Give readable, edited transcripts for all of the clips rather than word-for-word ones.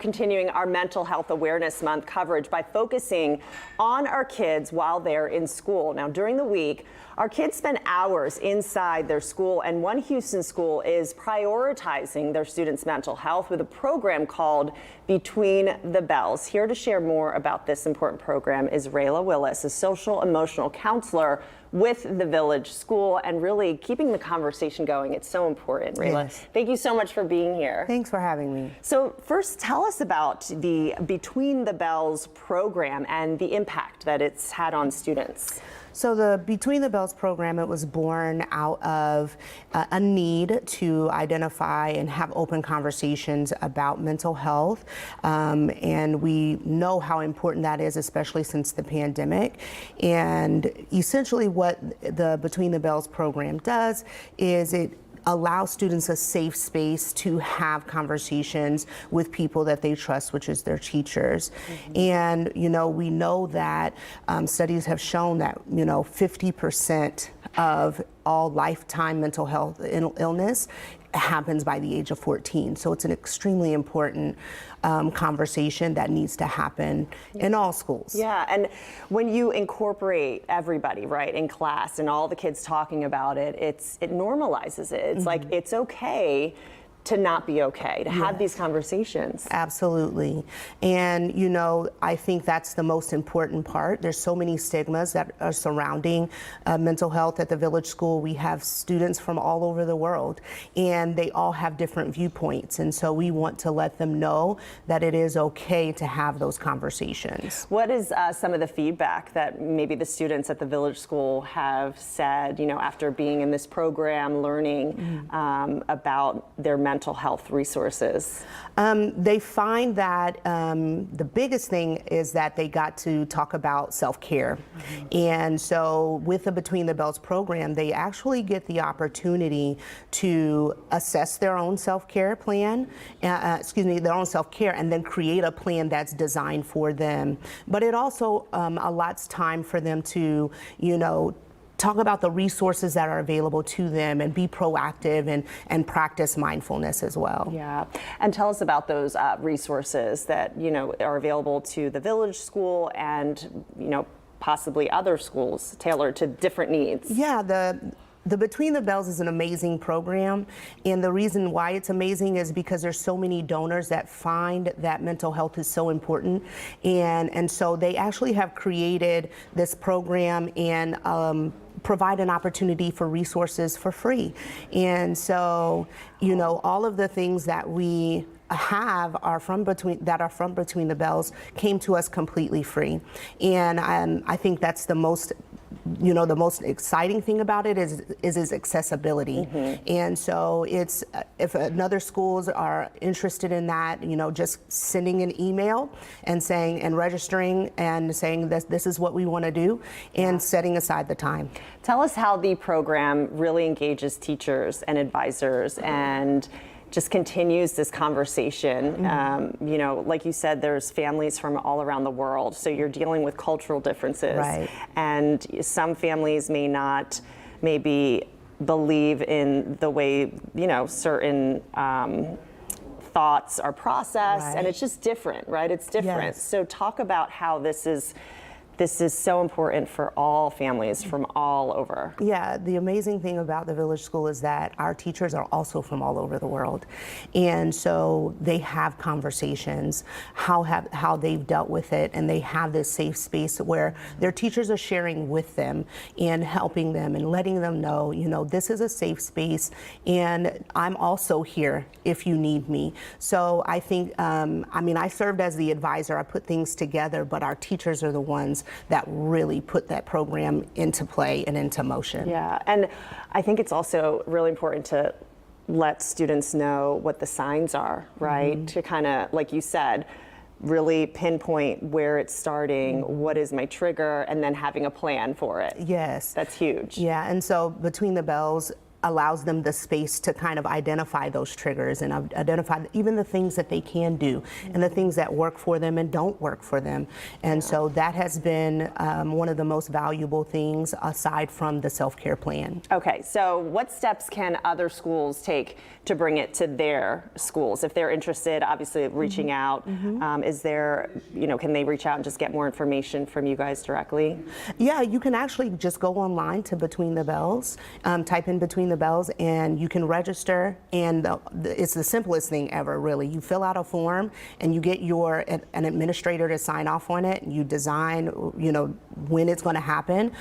Continuing our Mental Health Awareness Month coverage by focusing on our kids while they're in school. Now, during the week, our kids spend hours inside their school, and one Houston school is prioritizing their students' mental health with a program called Between the Bells. Here to share more about this important program is Rayla Willis, a social emotional counselor with the Village School, and really keeping the conversation going. It's so important, Rayla. Yes. Thank you so much for being here. Thanks for having me. So first, tell us about the Between the Bells program and the impact that it's had on students. So the Between the Bells program, it was born out of a need to identify and have open conversations about mental health. And we know how important that is, especially since the pandemic. And essentially what the Between the Bells program does is it allow students a safe space to have conversations with people that they trust, which is their teachers. Mm-hmm. And, we know that studies have shown that, 50% of all lifetime mental health illness happens by the age of 14. So it's an extremely important conversation that needs to happen in all schools. Yeah, and when you incorporate everybody, right, in class and all the kids talking about it, it normalizes it. It's like, it's okay to not be okay, to have these conversations. Absolutely. And, I think that's the most important part. There's so many stigmas that are surrounding mental health at the Village School. We have students from all over the world, and they all have different viewpoints. And so we want to let them know that it is okay to have those conversations. What is some of the feedback that maybe the students at the Village School have said, after being in this program, learning about their mental health resources? They find that the biggest thing is that they got to talk about self-care. And so with the Between the Bells program, they actually get the opportunity to assess their own self-care plan, their own self-care, and then create a plan that's designed for them. But it also allots time for them to, talk about the resources that are available to them and be proactive and practice mindfulness as well. Yeah, and tell us about those resources that, are available to the Village School and, possibly other schools tailored to different needs. Yeah, the Between the Bells is an amazing program, and the reason why it's amazing is because there's so many donors that find that mental health is so important, and so they actually have created this program and provide an opportunity for resources for free. And so, all of the things that we have are from Between the Bells came to us completely free. And I think that's the most the most exciting thing about it is its accessibility. And so it's, if another schools are interested in that, just sending an email and saying, and registering and saying this is what we want to do, and setting aside the time. Tell us how the program really engages teachers and advisors and just continues this conversation. Like you said, there's families from all around the world, so you're dealing with cultural differences. Right. And some families may not maybe believe in the way, certain thoughts are processed, Right. and it's just different, right? It's different. Yes. So talk about how this is so important for all families from all over. Yeah, the amazing thing about the Village School is that our teachers are also from all over the world. And so they have conversations, how they've dealt with it, and they have this safe space where their teachers are sharing with them and helping them and letting them know, this is a safe space, and I'm also here if you need me. So I think, I served as the advisor, I put things together, but our teachers are the ones that really put that program into play and into motion. Yeah, and I think it's also really important to let students know what the signs are, right? To kind of, like you said, really pinpoint where it's starting, what is my trigger, and then having a plan for it. Yes. That's huge. Yeah, and so Between the Bells allows them the space to kind of identify those triggers and identify even the things that they can do and the things that work for them and don't work for them. And so that has been one of the most valuable things aside from the self-care plan. Okay, so what steps can other schools take to bring it to their schools if they're interested? Obviously, reaching out. Is there, can they reach out and just get more information from you guys directly? Yeah, you can actually just go online to Between the Bells, type in Between the Bells, and you can register. And it's the simplest thing ever, really. You fill out a form, and you get an administrator to sign off on it. And you design, when it's going to happen.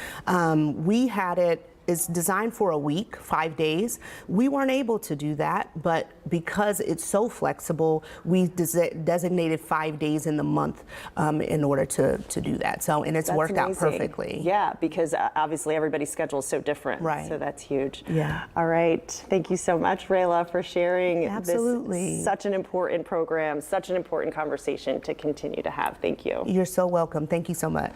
We had it. It's designed for a week, 5 days. We weren't able to do that, but because it's so flexible, we designated 5 days in the month in order to do that. So, and it's worked out perfectly. Yeah, because obviously everybody's schedule is so different. Right. So that's huge. Yeah. All right. Thank you so much, Rayla, for sharing Absolutely. such an important program, such an important conversation to continue to have. Thank you. You're so welcome. Thank you so much.